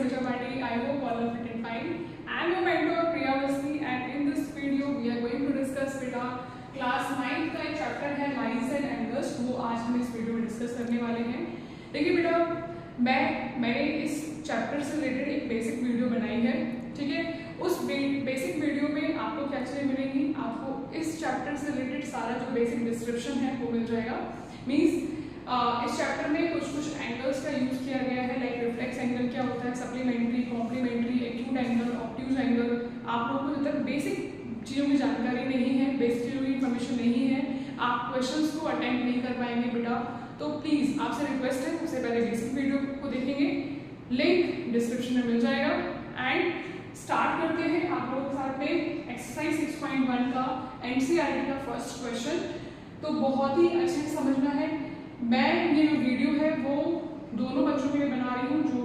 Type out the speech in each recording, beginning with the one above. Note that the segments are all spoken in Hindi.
Suja Pandey. I hope all are fit and fine. I am your mentor Priya Vasni, and in this video we are going to discuss बेटा क्लास 9 का एक चैप्टर है लाइन्स एंड एंगल्स, वो आज हम इस वीडियो में डिस्कस करने वाले हैं। देखिए बेटा, मैंने इस चैप्टर से रिलेटेड एक बेसिक वीडियो बनाई है, ठीक है। उस बेसिक वीडियो में आपको क्या चीज़ें मिलेंगी, आपको इस चैप्टर से रिलेटेड सारा जो बेसिक डिस्क्रिप्शन है वो मिल जाएगा। मीन्स इस चैप्टर में कुछ एंगल्स का यूज किया गया है, लाइक रिफ्लेक्स एंगल क्या होता है, supplementary, complementary, acute angle, obtuse angle. आप लोगों को जब तक बेसिक चीज़ों की जानकारी नहीं है, बेसिक चीज़ों की इन्फॉर्मेशन नहीं है, आप क्वेश्चंस को अटेम्प्ट नहीं कर पाएंगे बेटा। तो प्लीज़ आपसे रिक्वेस्ट है, सबसे पहले बेसिक वीडियो को देखेंगे, लिंक डिस्क्रिप्शन में मिल जाएगा। एंड स्टार्ट करते हैं आप लोगों के साथ में एक्सरसाइज 6.1 का एनसीईआरटी का फर्स्ट क्वेश्चन। तो बहुत ही अच्छे से समझना है। मैं ये जो वीडियो है वो दोनों बच्चों के लिए बना रही हूँ, जो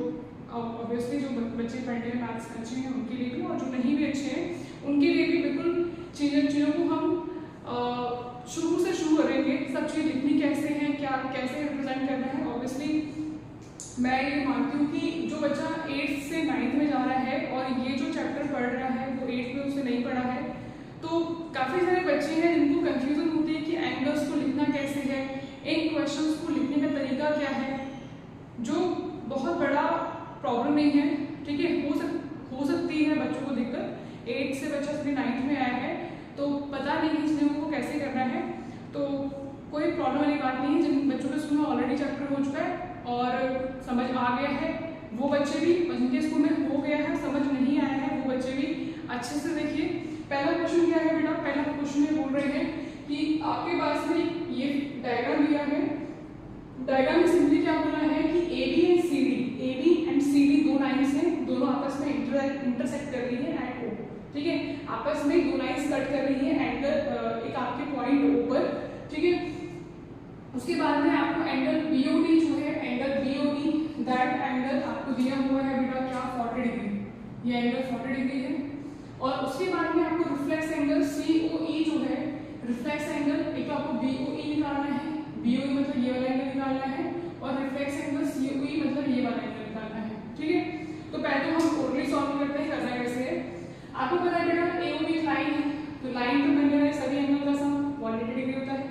ऑब्वियसली जो बच्चे पढ़ने में मैथ्स अच्छे हैं उनके लिए भी, और जो नहीं भी अच्छे हैं उनके लिए भी। बिल्कुल चीज़ों को हम शुरू से शुरू करेंगे, सब चीज़ लिखनी कैसे है, क्या कैसे रिप्रेजेंट करना है। ऑब्वियसली मैं ये मानती हूँ कि जो बच्चा 8th से 9th में जा रहा है और ये जो चैप्टर पढ़ रहा है वो 8th में उसने नहीं पढ़ा है, तो काफ़ी सारे बच्चे हैं जिनको कंफ्यूजन होती है कि एंगल्स को लिखना कैसे है, इन क्वेश्चंस को लिखने का तरीका क्या है, जो बहुत बड़ा प्रॉब्लम नहीं है, ठीक है। हो सकती है बच्चों को दिक्कत, 8th से बच्चा अपने 9th में आया है तो पता नहीं है इसलिए उनको कैसे करना है, तो कोई प्रॉब्लम वाली बात नहीं है। जिन बच्चों के स्कूल में ऑलरेडी चैप्टर हो चुका है और समझ आ गया है वो बच्चे भी, जिनके स्कूल में हो गया है समझ नहीं आया है वो बच्चे भी अच्छे से देखिए। पहला क्वेश्चन क्या है बेटा, पहला क्वेश्चन में बोल रहे हैं कि आपके पास में ये डायग्राम दिया है, डायग्राम में सिंपली क्या बोला है कि AB एंड CD दो लाइन्स हैं, दोनों आपस में इंटरसेक्ट कर रही है एट O, ठीक है। आपस में दो लाइन्स कट कर रही है एंगल एक आपके पॉइंट O पर, ठीक है। उसके बाद में आपको एंगल BOD जो है, एंगल BOD दैट एंगल आपको दिया हुआ है बेटा क्या, 40 डिग्री, ये एंगल 40 डिग्री है। और उसके बाद में आपको रिफ्लेक्स एंगल COE जो है, रिफ्लेक्स एंगल एक आपको BOE निकालना है, BOE मतलब ये वाला एंगल निकालना है, और रिफ्लेक्स एंगल COE मतलब ये वाला एंगल निकालना है, ठीक है। तो पहले तो हम टोटली सॉल्व करते हैं, करना है कैसे। आपको पता है बेटा AOB लाइन है, तो लाइन तो बन रहा है सभी एंगल का सम 180 डिग्री होता है।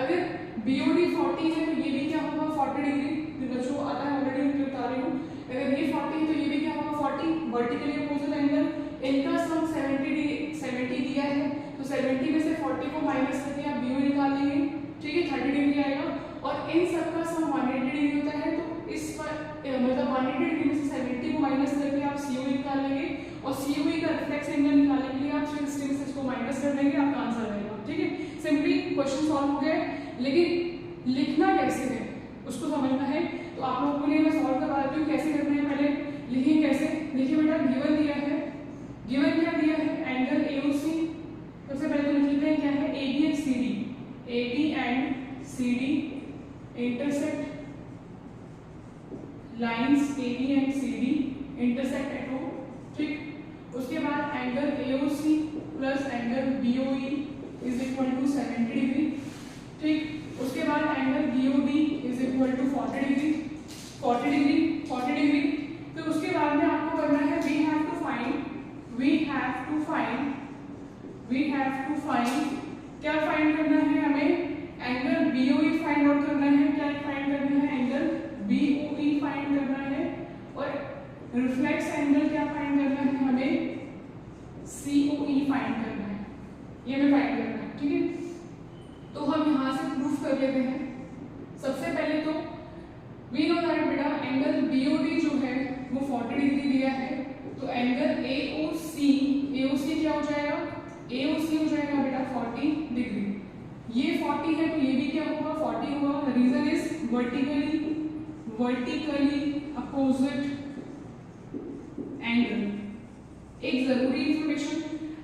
अगर BOD 40 है तो ये भी क्या होगा 40 डिग्री, जो बच्चों को आता है ऑलरेडी उनको बता रही हूँ। अगर ये 40 है तो ये भी क्या होगा 40, वर्टिकली अपोजिट एंगल, इनका सम 70 दिया है, तो 70 में से 40 को माइनस करके आप BOE निकाल लेंगे, ठीक है, 30 डिग्री आएगा। और इन सब का सम 180 डिग्री होता है, तो इस पर मतलब 180 डिग्री में से 70 को माइनस करके आप COE निकाल लेंगे, और COE का रिफ्लेक्स एंगल निकालने के लिए आप फिर से इसको माइनस कर देंगे, आपका आंसर आएगा, ठीक है। सिंपली क्वेश्चन सॉल्व हो गया, लेकिन लिखना कैसे है उसको समझना है। तो आप लोगों के लिए मैं सॉल्व करवा देती हूँ कैसे करना है। पहले लिखिए कैसे, लिखिए बेटा, गिवन दिया है, गिवन क्या दिया है, एंगल AOC। सबसे पहले तो लिख लेते हैं क्या है, AB and CD intersect, lines AB and CD intersect at O, ठीक। उसके बाद angle AOC plus angle BOE is equal to 70 degree, ठीक। उसके बाद angle BOD is equal to 40 degree. फिर उसके बाद में आपको करना है वी हैव टू फाइंड क्या फाइंड करना है हमें, एंगल BOE फाइंड आउट करना है। क्या फाइंड करना है, एंगल BOE फाइंड करना है, और रिफ्लेक्स एंगल क्या फाइंड करना है हमें, COE फाइंड करना है, ये हमें फाइंड करना है, ठीक है। तो हम यहाँ से प्रूफ कर लेते हैं। सबसे पहले तो वी नो दैट बेटा एंगल BOD जो है वो 40 डिग्री दिया है, तो एंगल AOC क्या हो जाएगा, AOC हो जाएगा बेटा 40 डिग्री। ये 40 है तो ये भी क्या होगा 40 होगा। Reason is vertically opposite angle. एक जरूरी इंफॉर्मेशन,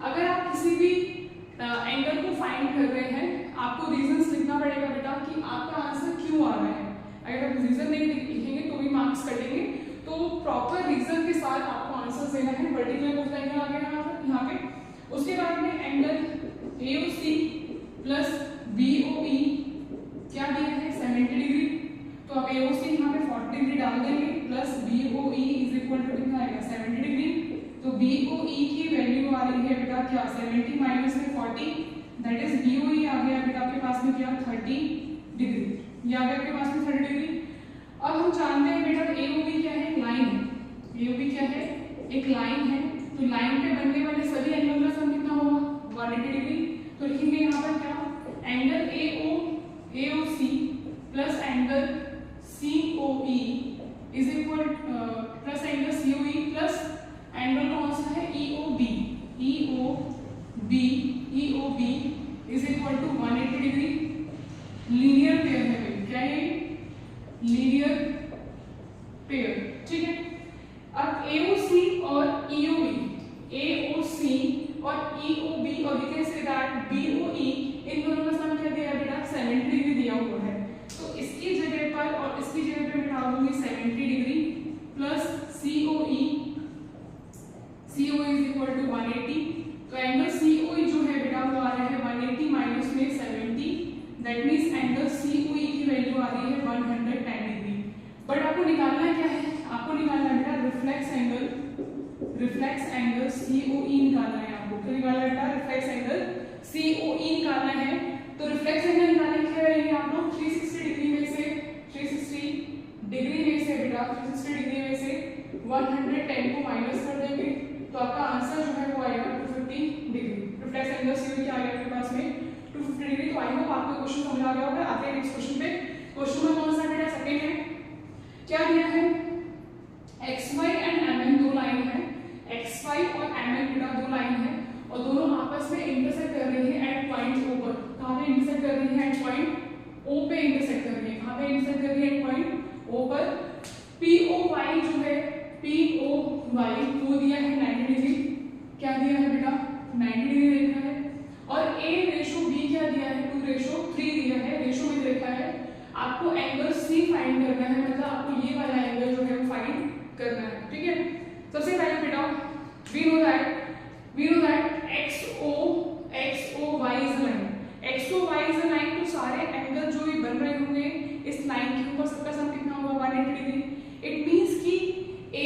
अगर आप किसी भी एंगल को फाइंड कर रहे हैं आपको रीजंस लिखना पड़ेगा बेटा कि आपका आंसर क्यों आ रहा है। अगर आप रीजन नहीं लिखेंगे तो भी मार्क्स कटेंगे, तो प्रॉपर रीजन के साथ आपको आंसर देना है। वर्टिकल अपोजिट एंगल आ गया यहाँ पे। उसके बाद में एंगल AOC प्लस BOE क्या दिया है 70 डिग्री, तो आप AOC यहाँ पे 40 डिग्री डाल देंगे, plus BOE is equal to कितना आएगा 70 डिग्री। तो BOE की वैल्यू आ रही है बेटा क्या 70 माइनस में 40, दैट इज BOE आ गया बेटा आपके पास में क्या 30 डिग्री। ये आ गया आपके पास में 30 डिग्री। अब हम जानते हैं बेटा AOB क्या है, लाइन है। AOB क्या है, एक लाइन है। तो लाइन पे बनने वाले सभी एंगल का सम कितना होगा 180 डिग्री। तो लिखेंगे यहाँ पर क्या angle AOC plus angle COE is equal plus angle COE plus angle कौन सा है EOB is equal to 180 degree. Linear pair है भाई, क्या है लीनियर पेयर, ठीक है। अब AOC और EOB, AOC और EOB और we can say that BOE, इन दोनों का सम क्या दिया है बेटा 70 डिग्री दिया हुआ है। तो इसकी जगह पर और इसकी जगह पे बिठा दूंगी 70 degree plus COE is equal to 180। तो एंगल COE जो है बेटा वो आ रहा है 180 माइनस में 70, दैट मींस एंगल COE की वैल्यू आ रही है 110 डिग्री। बट आपको निकालना क्या है, आपको निकालना है बेटा रिफ्लेक्स एंगल COE निकालना है आपको। क्या निकालना है बेटा रिफ्लेक्स एंगल COE निकालना है। तो रिफ्लेक्स एंगल निकालने के लिए करेंगे आप लोग 360 डिग्री में से 360 डिग्री में से बेटा 360 डिग्री में से 110 को माइनस कर देंगे। तो आपका आंसर जो है वो आएगा 250 डिग्री। रिफ्लेक्स एंगल COE क्या आ गया आपके पास में 250 डिग्री। तो आई होप आपको क्वेश्चन समझ आ गया होगा। आते हैं नेक्स्ट क्वेश्चन पे। क्वेश्चन में कौन सा बेटा सेकंड है, क्या दिया है XY एंड MN दो लाइन है, XY और MN बेटा दो लाइन है और दोनों आपस में इंटरसेक्ट कर रही है एट पॉइंट O पर। कहां पे इंटरसेक्ट कर रही है, एट पॉइंट O पे इंटरसेक्ट कर रही है। कहां पे इंटरसेक्ट कर रही है, एट पॉइंट O पर। POY जो है POY वो दिया है 90 डिग्री। क्या दिया है बेटा 90 डिग्री देखा है। और A रेशो B क्या दिया है 2:3 दिया है, रेशो में देखा है। आपको एंगल C फाइंड करना है, मतलब आपको ये वाला एंगल जो है वो फाइंड करना है, ठीक है। सबसे पहले बेटा we know that XOY is a line, XOY is a line। तो सारे एंगल जो भी बन रहे होंगे इस लाइन के ऊपर सबका सम कितना होगा 180 डिग्री। इट मींस कि A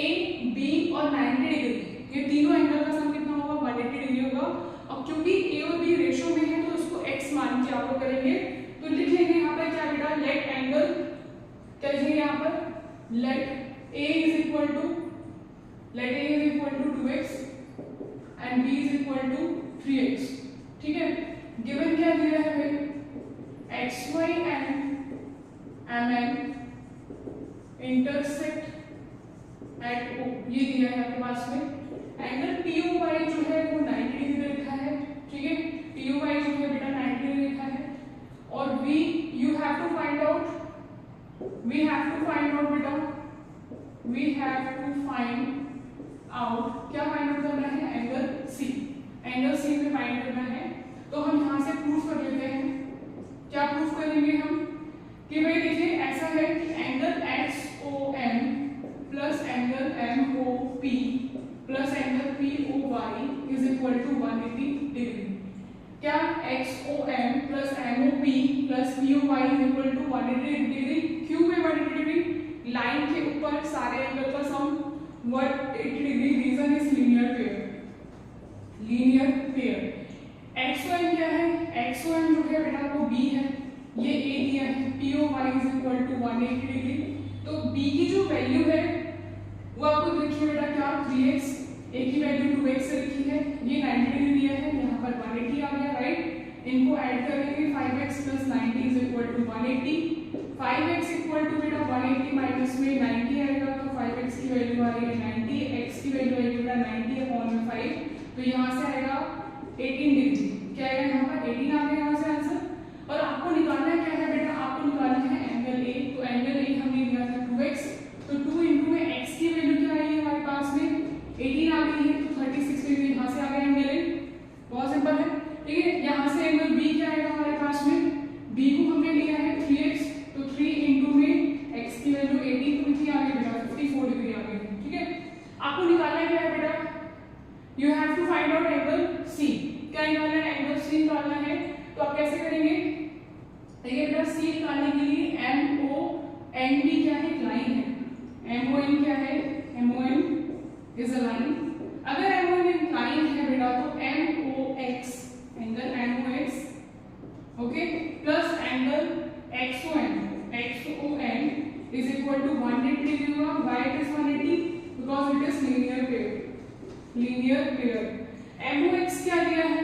B और 90 डिग्री ये तीनों एंगल का सम कितना होगा 180 डिग्री होगा। अब क्योंकि A और B रेशो में है तो इसको x मान के आप लोग करेंगे। तो लिख लेंगे यहाँ पर क्या बेटा लेट एंगल, क्या लिखेंगे यहाँ पर let A is equal to 2x and B is equal to 3x, ठीक है। गिवन क्या दिया है भाई XY and MN intersect at O, ये दिया है आपके पास में। एंगल POY जो है वो 90 डिग्री लिखा है, ठीक है। POY जो है बेटा 90 डिग्री लिखा है। और we have to find out क्या फाइंड आउट करना है एंगल C में फाइंड करना है। तो हम यहाँ से प्रूफ कर लेते हैं। क्या प्रूफ करेंगे हम कि भाई देखिए ऐसा है कि angle XOM plus angle MOP plus angle POY is equal to 180 degree. क्या XOM plus MOP plus POY is equal to 180 degree. क्यों है 180 डिग्री, लाइन के ऊपर सारे एंगल का sum 180 degree. Reason is linear pair. XOM क्या है, XOM जो है बेटा वो B है, ये A दिया है। POY is equal to 180 degree. तो B की जो वैल्यू है वो आपको देखिए बेटा क्या 3x, A की वैल्यू 2x से लिखी है, ये 90 डिग्री दिया है, यहाँ पर 180 आ गया, राइट। इनको ऐड करेंगे 5x plus 90 is equal to 180। 5x equal to बेटा 180 माइनस में 90 आएगा, तो 5x की वैल्यू आ रही है 90, x की वैल्यू आएगी बेटा 90/5। तो यहाँ से आएगा 18 डिग्री। क्या आएगा यहाँ पर 18 आ गया यहाँ से आंसर। और आपको निकालना क्या है बेटा, आपको निकालना है एंगल A। तो एंगल A हमने लिया था 2x, तो 2 इंटू में x की वैल्यू क्या आई है हमारे पास में 18 आ गई है, तो 36 डिग्री यहाँ से आ गया एंगल A। बहुत सिंपल है, ठीक है। यहाँ से एंगल B क्या आएगा हमारे पास में, B को हमने लिया है 3x, तो 3 इंटू में x की वैल्यू 18, तो कितनी आ गई बेटा 54 डिग्री आ गई, ठीक है। आपको निकालना क्या है बेटा, you have to find out angle C। क्या निकालना है, एंगल C निकालना है। तो आप कैसे करेंगे, देखिए बेटा C निकालने के लिए MONB क्या है, लाइन है। MON क्या है, MON इज अ लाइन। अगर M1 एक लाइन है बेटा तो MOX angle MOX okay plus angle XON is equal to 180 degree होगा। Why it is 180? Because it is linear pair। MOX क्या दिया है?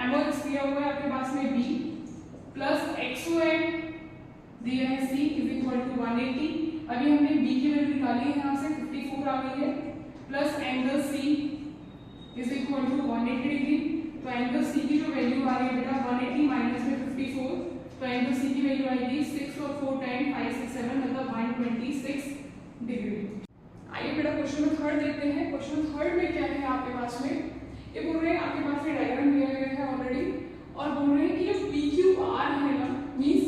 MOX दिया हुआ है आपके पास में B प्लस XON दिया है C is equal to 180। अभी हमने B की वैल्यू निकाली है, यहाँ से 54 आ गई है, plus angle C is equal to 180 degree. तो एंगल C की जो वैल्यू आ रही है बेटा 180 माइनस में 54, तो एंगल C की वैल्यू आएगी 6 और 4 10 5 6 7 मतलब 126 डिग्री। आइए बेटा क्वेश्चन नंबर थर्ड देखते हैं। क्वेश्चन थर्ड में क्या है आपके पास में, ये बोल रहे हैं आपके पास में डायग्राम दिया गया है ऑलरेडी, और बोल रहे हैं कि जो PQR है ना, मींस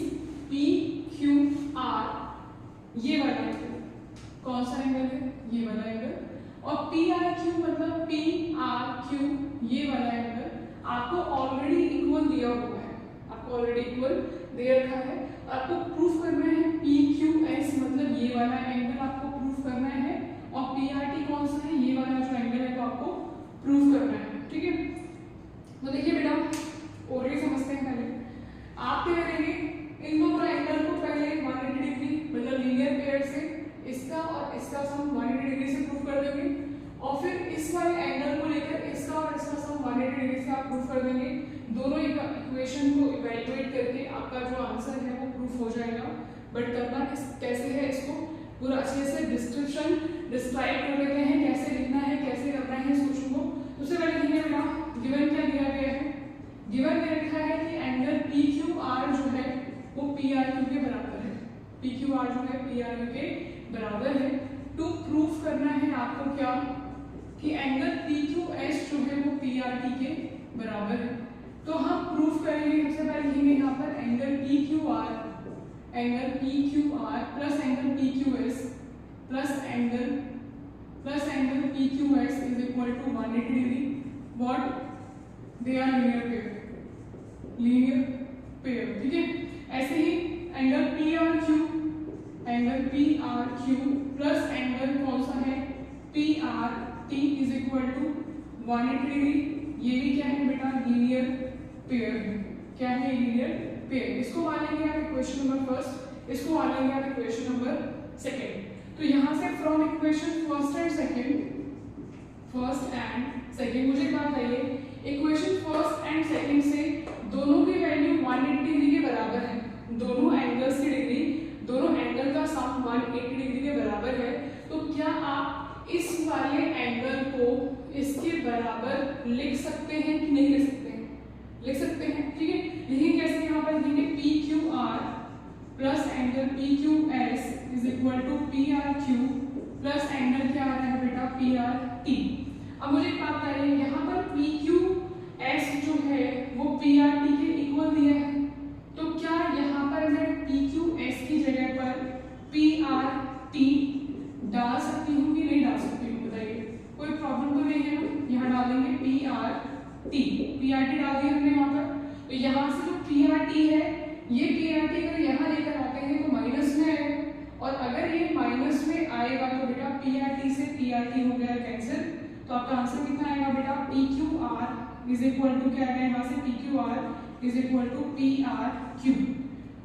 PQR ये वाला एंगल कौन सा एंगल है, ये वाला एंगल, और PRQ मतलब PRQ ये वाला एंगल आपको ऑलरेडी इक्वल दिया हुआ है, आपको ऑलरेडी इक्वल दे रखा है। आपको प्रूफ करना है PQS मतलब ये वाला एंगल आपको प्रूफ करना है, और PRT कौन सा है, ये वाला जो एंगल है तो आपको प्रूफ करना है। ठीक है, तो देखिए बेटा ऑलरेडी समझते हैं। पहले आप क्या करेंगे, इन दोनों एंगल को पहले 180 डिग्री मतलब लीनियर पेयर से इसका और इसका सम 180 डिग्री से प्रूफ कर देंगे, और फिर इस वाले एंगल को लेकर इसका और इसका सम 180 डिग्री से आप प्रूफ कर देंगे। दोनों इक्वेशन को इवैल्यूएट करके आपका जो आंसर है वो प्रूफ हो जाएगा। बट करना कैसे है, इसको पूरा अच्छे से डिस्क्राइब कर लेते हैं, कैसे लिखना है, कैसे करना है इस क्वेश्चन को। सबसे पहले देखिए बेटा गिवन क्या दिया गया है, गिवन दे रखा है कि एंगल PQR जो है वो PRQ के बराबर है, PQR जो है PRQ के बराबर है। टू प्रूफ करना है आपको क्या, कि एंगल PQS जो है वो PRT के बराबर है। तो हम प्रूफ करेंगे, सबसे पहले लिखेंगे यहाँ पर angle PQR plus angle PQS plus angle PQS is equal to 180 degree. What they are linear pair. ठीक है, ऐसे ही एंगल PRQ प्लस एंगल कौन सा है PRT is equal to 180 degree. ये भी क्या है बेटा, लीनियर पेयर है। क्या है, लीनियर पेयर। इसको मानेंगे आप इक्वेशन नंबर फर्स्ट, इसको मानेंगे आप इक्वेशन नंबर सेकंड। तो यहाँ से from equation first and second मुझे क्या चाहिए, इक्वेशन फर्स्ट एंड सेकंड से दोनों की वैल्यू 180 डिग्री के बराबर है, दोनों एंगल्स की डिग्री, दोनों एंगल का सम 180 डिग्री के बराबर है। तो क्या आप इस वाले एंगल को इसके बराबर लिख सकते हैं कि नहीं लिख सकते हैं, लिख सकते हैं। ठीक है, लिखेंगे कैसे, यहाँ पर लिखेंगे PQR plus angle PQS is equal to PRQ plus angle क्या आ रहा है बेटा PRT। अब मुझे एक बात बताइए, यहाँ पर PQS जो है वो PRT के इक्वल दिया है, तो क्या यहाँ पर मैं PQS की जगह पर PRT डाल सकती हूँ कि नहीं डाल सकती हूँ, बताइए, कोई प्रॉब्लम तो नहीं है ना। यहाँ डाल देंगे PRT डाल दिया हमने यहाँ पर। तो यहाँ से जो PRT है, ये PRT अगर यहाँ लेकर आते हैं तो माइनस में आएगा, और अगर ये माइनस में आएगा तो बेटा PRT से PRT हो गया कैंसिल। तो आपका आंसर कितना आएगा बेटा, PQR इज इक्वल टू क्या आएगा यहाँ से, PQR is equal to PRQ।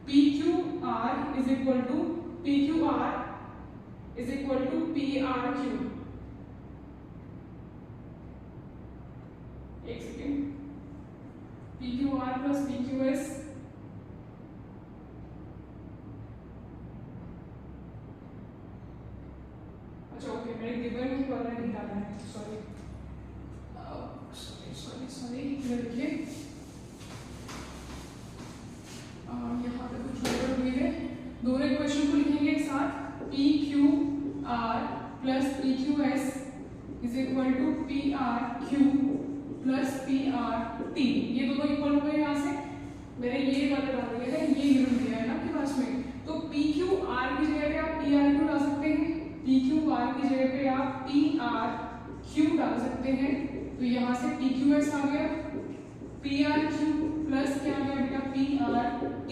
PQR is equal to PRQ। एक सेकेंड, PQR प्लस PQS अच्छा ओके, मेरे गिवन की वाला नहीं डालना है, सॉरी देखिए यहाँ पे कुछ गड़बड़ हुई है। दोनों इक्वेशन को लिखेंगे एक साथ, PQR plus PQS is equal to PRQ plus PRT। ये दोनों इक्वल हो गए, यहाँ से मैंने ये वाला डाल दिया है, ये गिवन दिया है ना आपके पास में। तो PQR की जगह पे आप PRQ डाल सकते हैं, PQR की जगह पे आप PRQ डाल सकते हैं। तो यहाँ से PQS आ गया, PRQ प्लस क्या आ गया बेटा PRT।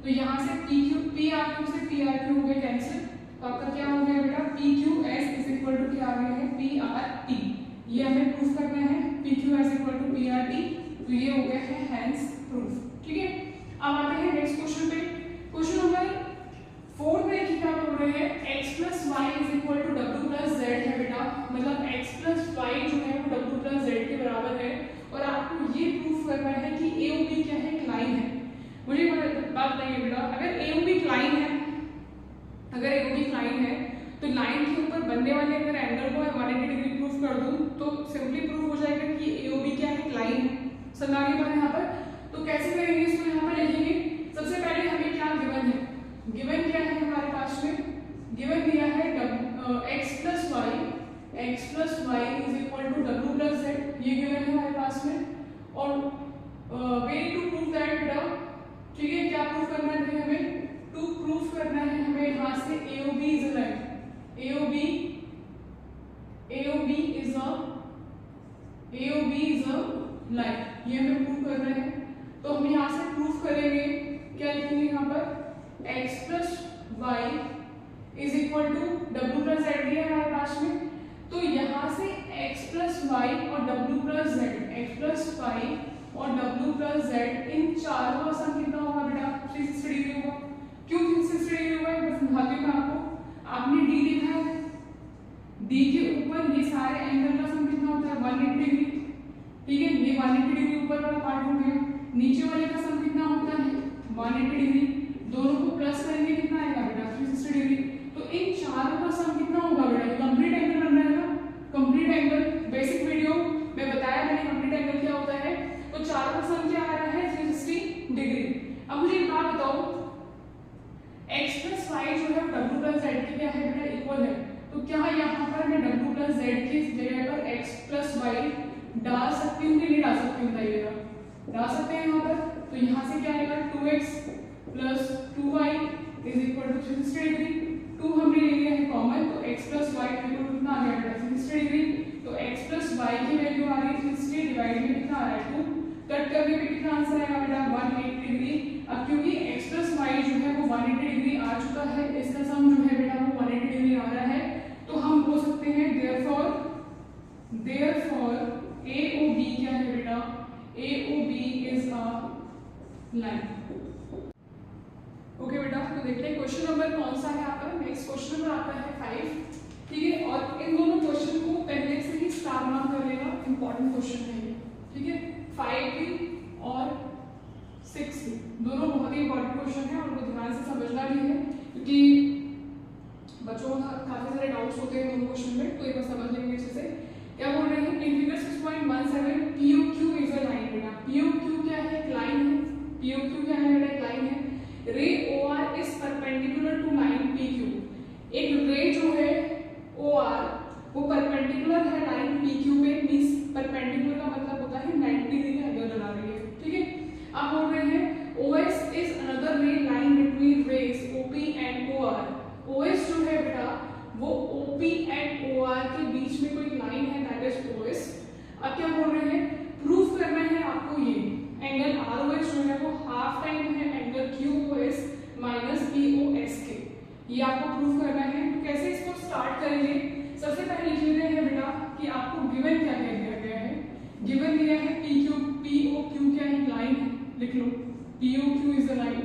तो यहाँ से PRQ से PRQ हो गया कैंसिल, तो आपका क्या हो गया बेटा PQS इज इक्वल टू क्या आ गया है PRT। ये हमें प्रूफ करना है PQ is equal to PRT, तो ये हो गया है हैंस प्रूफ। ठीक है, अब आते हैं नेक्स्ट क्वेश्चन पे। क्वेश्चन नंबर 4 में देखिए क्या बोल रहे हैं, x plus y is equal to डब्ल्यू प्लस जेड है बेटा, मतलब x प्लस वाई जो है वो डब्ल्यू प्लस जेड के बराबर है, और आपको ये प्रूफ करना है कि ए और बी क्या है, एक लाइन है। मुझे बात बताइए बेटा, अगर ए और बी लाइन है, अगर ए और बी लाइन है तो लाइन के ऊपर बनने वाले अगर एंगल को 180 डिग्री प्रूफ कर दूं तो सिंपली प्रूफ हो जाएगा कि ए और बी क्या है, एक लाइन है। समझ आ गया यहाँ पर? तो कैसे करेंगे इसको, यहाँ पर लिखेंगे। सबसे पहले हमें क्या गिवन है, गिवन क्या है हमारे पास में, गिवन दिया है x plus y is equal to डब्ल्यू प्लस जेड, ये गिवन है हमारे पास में। और वे टू प्रूव दैट बेटा, ठीक है, क्या प्रूफ करना है हमें, टू प्रूफ करना है हमें यहाँ से A O B is a line, A O B is a line, ये हमें प्रूव करना है। तो हम यहाँ से प्रूफ करेंगे, क्या लिखेंगे यहाँ पर, x plus y is equal to डब्ल्यू प्लस जेड दिया है हमारे पास में। तो यहाँ से x प्लस वाई और डब्ल्यू plus z, x plus y और डब्ल्यू प्लस जेड, इन चारों का सम कितना होगा बेटा, 360 डिग्री होगा। क्यों 360 डिग्री होगा, मैं समझाती हूँ आपको। आपने d देखा है, d के ऊपर ये सारे एंगल का सम कितना होता है, 180 डिग्री। ठीक है, ये 180 डिग्री ऊपर वाला पार्ट हो गया, नीचे वाले का सम कितना होता है, 180 डिग्री। दोनों को प्लस करेंगे कितना आएगा बेटा, 360 डिग्री। तो इन चारों का सम कितना होगा बेटा, कंप्लीट एंगल बन रहा है ना, कंप्लीट एंगल। बेसिक वीडियो में बताया मैंने कंप्लीट एंगल क्या होता है। तो चारों का सम क्या आ रहा है, 360 डिग्री। अब मुझे एक बात बताओ, x प्लस वाई जो है डब्ल्यू प्लस जेड के क्या है बेटा, इक्वल है। तो क्या यहाँ पर मैं डब्ल्यू प्लस जेड की जगह पर x प्लस वाई डाल सकती हूँ कि नहीं डाल सकती हूँ, बताइएगा। डाल सकते हैं यहाँ पर। तो यहाँ से क्या आएगा, 2x plus 2y is equal to 360 degree. 2 हमने ले लिया है कॉमन, तो x plus y equal to कितना आ गया बेटा, 360 डिग्री। तो x प्लस वाई की वैल्यू आ रही है 360, डिवाइड में कितना आ रहा है 2, कट करने पे कितना आंसर आएगा बेटा, 180 डिग्री। अब क्योंकि x प्लस वाई जो है वो 180 डिग्री आ चुका है, इसका सम जो है बेटा वो 180 डिग्री आ रहा है। तो हम बोल सकते हैं therefore AOB क्या है बेटा, AOB is a line. Okay बेटा, तो देखते हैं क्वेश्चन नंबर कौन सा है आपका। नेक्स्ट क्वेश्चन नंबर आता है 5। ठीक है, और इन दोनों क्वेश्चन को पहले से ही स्टार मार्क कर लेना, इंपॉर्टेंट क्वेश्चन है ये। ठीक है, 5 भी और 6 भी, दोनों बहुत ही इंपॉर्टेंट क्वेश्चन है और उनको ध्यान से समझना भी है, क्योंकि बच्चों को काफी सारे डाउट्स होते हैं दोनों क्वेश्चन में, तो एक बार समझ लेंगे अच्छे से। क्या बोल रहे हैं, in figure 6.17 POQ is a line बेटा। POQ क्या है, एक लाइन है। POQ क्या है बेटा, एक लाइन है। Ray OR is perpendicular to line PQ। एक रे जो है OR वो परपेंडिकुलर है लाइन PQ पे, मींस परपेंडिकुलर का मतलब होता है 90 डिग्री का एंगल बना रही है। ठीक है, अब बोल रहे हैं OS is another ray line between rays OP and OR। OS जो है बेटा वो OP एंड OR के बीच में कोई लाइन है, दैट इज OS। अब क्या बोल रहे हैं, प्रूफ करना है आपको ये एंगल ROS जो है वो हाफ टाइम है एंगल QOS माइनस POS के, ये आपको प्रूफ करना है। तो कैसे इसको स्टार्ट करेंगे, सबसे पहले लिख लेते हैं बेटा कि आपको गिवन क्या क्या दिया गया है। गिवन दिया है POQ क्या है, लाइन है, लिख लो POQ is a line,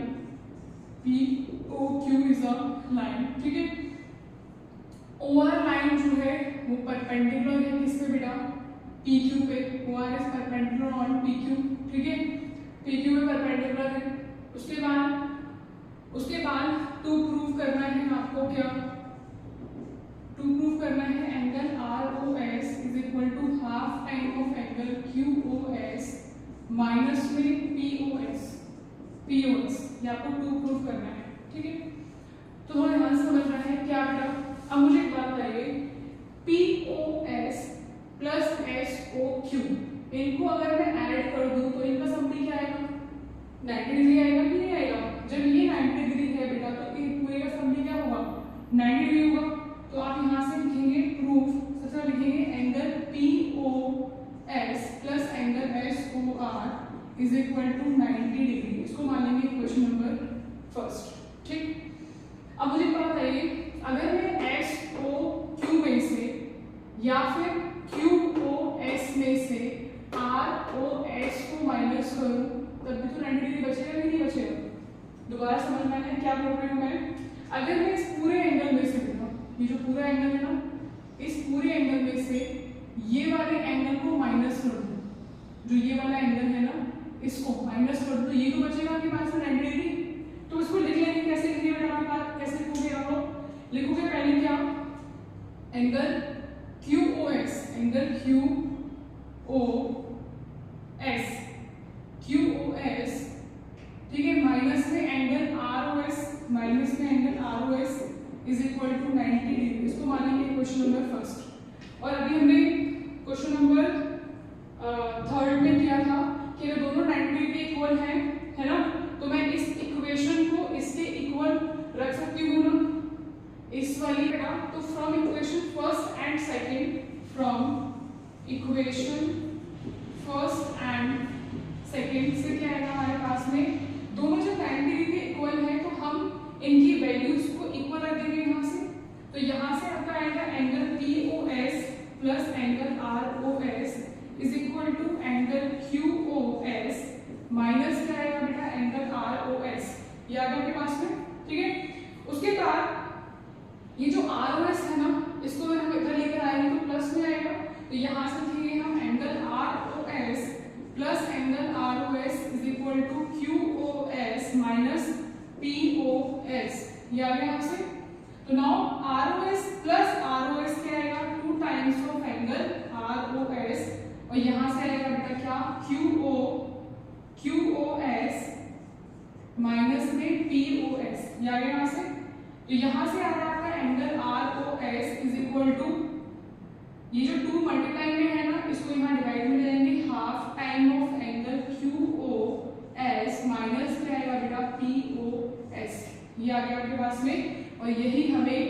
POQ is a line. ठीक है, OR लाइन जो है वो परपेंडिकुलर है किस पे बेटा, PQ पे। OR is perpendicular on PQ। ठीक है, PQ पे परपेंडिकुलर है। उसके बाद टू प्रूव करना है आपको, क्या टू प्रूव करना है angle ROS is equal to half time of angle QOS minus में POS, ये आपको टू प्रूव करना है। ठीक है, तो थोड़ा ध्यान से समझना है क्या बेटा। अब मुझे एक बात बताइए, POS प्लस SOQ, इनको अगर मैं ऐड कर दूं तो इनका सम क्या आएगा, 90 डिग्री आएगा कि नहीं आएगा। जब ये 90 डिग्री है बेटा तो पूरे का सम क्या होगा, 90 डिग्री होगा। तो आप यहाँ से लिखेंगे प्रूफ, सबसे पहले लिखेंगे angle POS plus angle SOR is equal to 90 degree. इसको मानेंगे क्वेश्चन नंबर फर्स्ट। ठीक, अब मुझे बात बताइए, अगर मैं SOQ में से या फिर QOS आर ओ एस को माइनस करूं तब भी तो 90 डिग्री बचेगा कि नहीं बचेगा? दोबारा समझ में आया क्या बोल रही हूँ मैं? अगर मैं इस पूरे एंगल में से देखा, ये जो पूरा एंगल है ना, इस पूरे एंगल में से ये वाले एंगल को माइनस कर दूं, जो ये वाला एंगल है ना इसको माइनस कर दूं, ये तो बचेगा कि पास में 90 डिग्री। तो इसको लिख लेंगे, कैसे लिखिए बेटा आपके पास, कैसे लिखोगे आप लोग? लिखोगे पहले क्या, angle Q O S, angle Q O S, Q O S, ठीक है, माइनस में angle R O S, minus में angle R O S is equal to 90 degree. इसको मानेंगे क्वेश्चन नंबर फर्स्ट। और अभी हमने क्वेश्चन नंबर थर्ड में किया था कि अगर दोनों 90 डिग्री इक्वल है ना, तो मैं इस इक्वेशन को इसके इक्वल रख सकती हूँ ना, इस वाली का। तो from equation first and second, from equation first and second से क्या आएगा हमारे पास में, दोनों जब 90 डिग्री इक्वल है तो हम इनकी वैल्यूज को इक्वल रख देंगे यहाँ से। तो यहाँ से आपका आएगा angle P O S plus angle R O S is equal to angle Q O S minus क्या आएगा बेटा, एंगल आर ओ एस। ये आ गया आपके पास में, ठीक है। उसके बाद ये जो आर ओ एस है ना, इसको अगर हम इधर लेकर आएंगे तो प्लस में आएगा। तो यहाँ से लिखेंगे हम angle R O S plus angle R O S is equal to Q O S minus P O S. ये आ गया यहाँ से। तो now R O S plus R O S क्या आएगा, 2 times of angle R O S, और यहाँ से आएगा बेटा क्या, क्यू ओ एस माइनस में पी ओ एस। ये आ गया यहाँ से। तो यहाँ से आ रहा है आपका angle R O S is equal to, ये जो 2 मल्टीप्लाई में है ना, इसको यहाँ डिवाइड में ले लेंगे, half time of angle Q O S minus क्या आएगा बेटा, पी ओ एस। ये आ गया आपके पास में, और यही हमें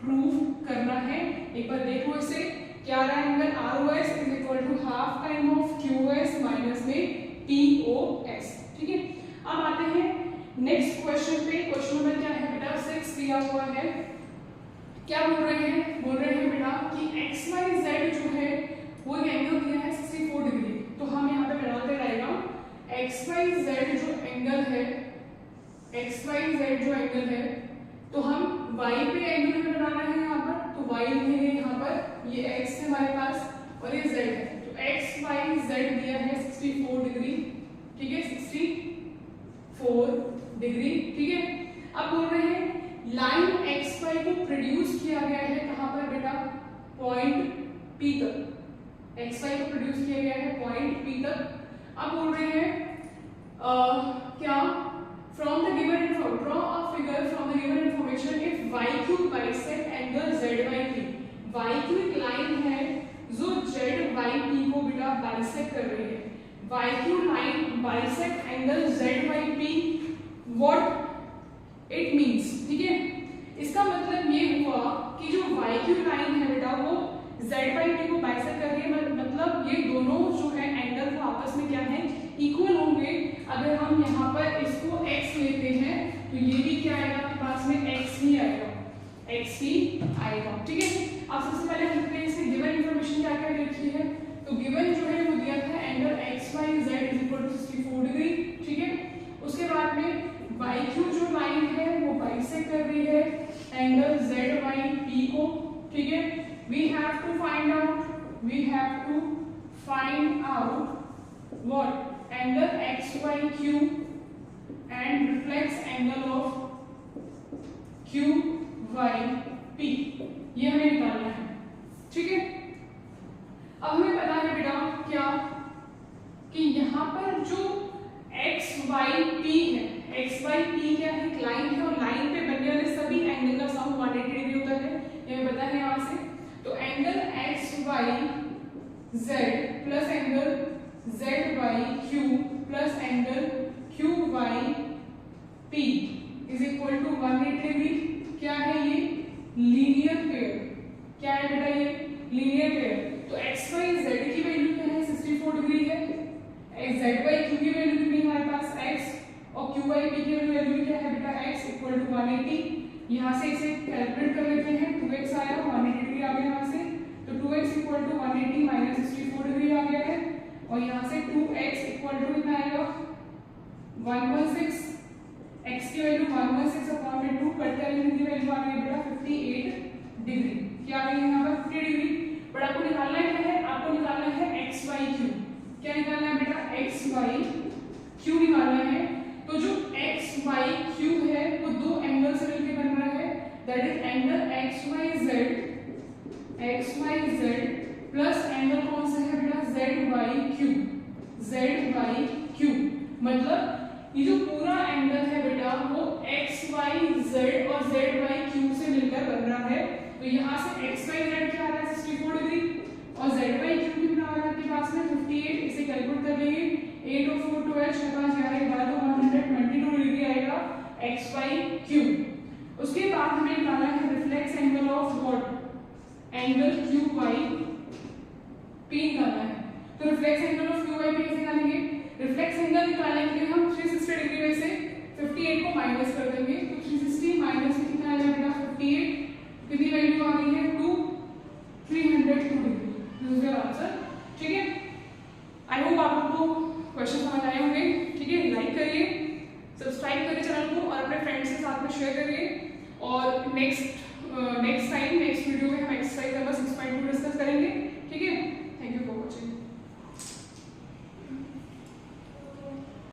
प्रूव करना है। एक बार देखो इसे, क्या आ रहा है, angle R O S is equal to half time of Q S minus में पी ओ एस, ठीक है। अब आते हैं नेक्स्ट क्वेश्चन पे। क्वेश्चन नंबर क्या है बेटा, 6 दिया हुआ है। क्या बोल रहे हैं, बोल रहे हैं बेटा कि एक्स वाई जेड जो है वो एक एंगल दिया है 64 डिग्री। तो हम यहाँ पे बनाते रहेगा एक्स वाई जेड जो एंगल है, एक्स वाई जेड जो एंगल है, तो हम वाई पे एंगल हमें बनाना है यहाँ पर। तो वाई लिखेंगे यहाँ पर, ये एक्स है हमारे पास और ये जेड है। तो एक्स वाई जेड दिया है 64 डिग्री, ठीक है, 64 डिग्री, ठीक है। अब बोल रहे हैं लाइन एक्स वाई को प्रोड्यूस किया गया है कहां पर बेटा, पॉइंट पी तक। एक्स वाई को प्रोड्यूस किया गया है पॉइंट पी तक। अब बोल रहे हैं क्या, from the given draw a figure from the given information if Y Q bisect angle Z Y P. Y Q एक लाइन है जो जेड वाई पी को बेटा बाइसेक्ट कर रही है। Y Q line bisect angle Z Y P, what it means, ठीक है। इसका मतलब ये हुआ कि जो वाई क्यू लाइन है बेटा वो जेड वाई पी को बाइसेक्ट कर रही है, मतलब ये दोनों जो है एंगल वो आपस में क्या है, इक्वल होंगे। अगर हम यहाँ पर इसको x लेते हैं तो ये भी क्या आएगा आपके पास में, x ही आएगा, x ही आएगा, ठीक है। अब सबसे पहले हम देखते हैं इससे गिवन इंफॉर्मेशन क्या क्या लिखी है। तो गिवन जो है वो दिया था angle X Y Z is equal to 64 degree, ठीक है। उसके बाद में वाई क्यू जो लाइन है वो बाइसेक्ट कर रही है एंगल जेड वाई पी को, ठीक है। We have to find out what, angle X Y Q and reflex angle of Q Y P, ये हमें निकालना है, ठीक है। अब हमें पता है बेटा क्या, कि यहाँ पर जो एक्स वाई पी है, एक्स वाई पी क्या है, एक लाइन है और लाइन पे बनने वाले सभी एंगल का सम 180 डिग्री होता है, ये हमें पता है यहाँ से। तो angle X Y Z plus angle Z Y Q plus angle Q Y P is equal to 180 degree. क्या है ये, लीनियर पेयर। क्या है बेटा ये, लीनियर पेयर। तो एक्स वाई जेड की वैल्यू क्या है, 64 डिग्री है। जेड वाई क्यू की वैल्यू भी हमारे पास x और क्यू वाई पी की वैल्यू क्या है बेटा, x इक्वल टू 180। यहाँ से इसे कैलकुलेट कर लेते हैं, 2x आया, 180 डिग्री आ गया यहाँ से। तो 2x equal to 180 minus 64 degree आ गया है, और यहाँ से 116, x की वैल्यू 116/2, कट करेंगे की वैल्यू आ गई बेटा 58 डिग्री। क्या आ गई यहाँ पर 50 डिग्री। बट आपको निकालना क्या है, आपको निकालना है एक्स वाई क्यू। क्या निकालना है बेटा, एक्स वाई क्यू निकालना है। तो जो एक्स वाई क्यू है वो दो एंगल से मिलकर बन रहा है, that is angle X Y Z plus angle कौन सा है बेटा, जेड वाई क्यू। मतलब ये जो पूरा एंगल है बेटा वो एक्स वाई जेड और जेड वाई क्यू से मिलकर बन रहा है। तो यहाँ से एक्स वाई जेड क्या आ रहा है 64 डिग्री और जेड वाई क्यू कितना आ रहा है आपके पास में 58। इसे कैलकुलेट कर लेंगे, 8 और 4 12 6 5 11 12 तो 122 डिग्री आएगा एक्स वाई क्यू। उसके बाद हमें निकालना है reflex angle of what, angle Q Y P निकालना है। तो reflex angle of Q Y P कैसे निकालेंगे, रिफ्लेक्स एंगल निकालने के लिए हम 360 डिग्री में से 58 को माइनस कर देंगे। तो 360 माइनस में कितना आ जाएगा 58, कितनी वैल्यू आ गई है 2, 302 degree. This is your answer. ठीक है, आई होप आप लोगों को क्वेश्चन समझ आए होंगे। ठीक है, लाइक करिए, सब्सक्राइब करिए चैनल को और अपने फ्रेंड्स के साथ में शेयर करिए। और नेक्स्ट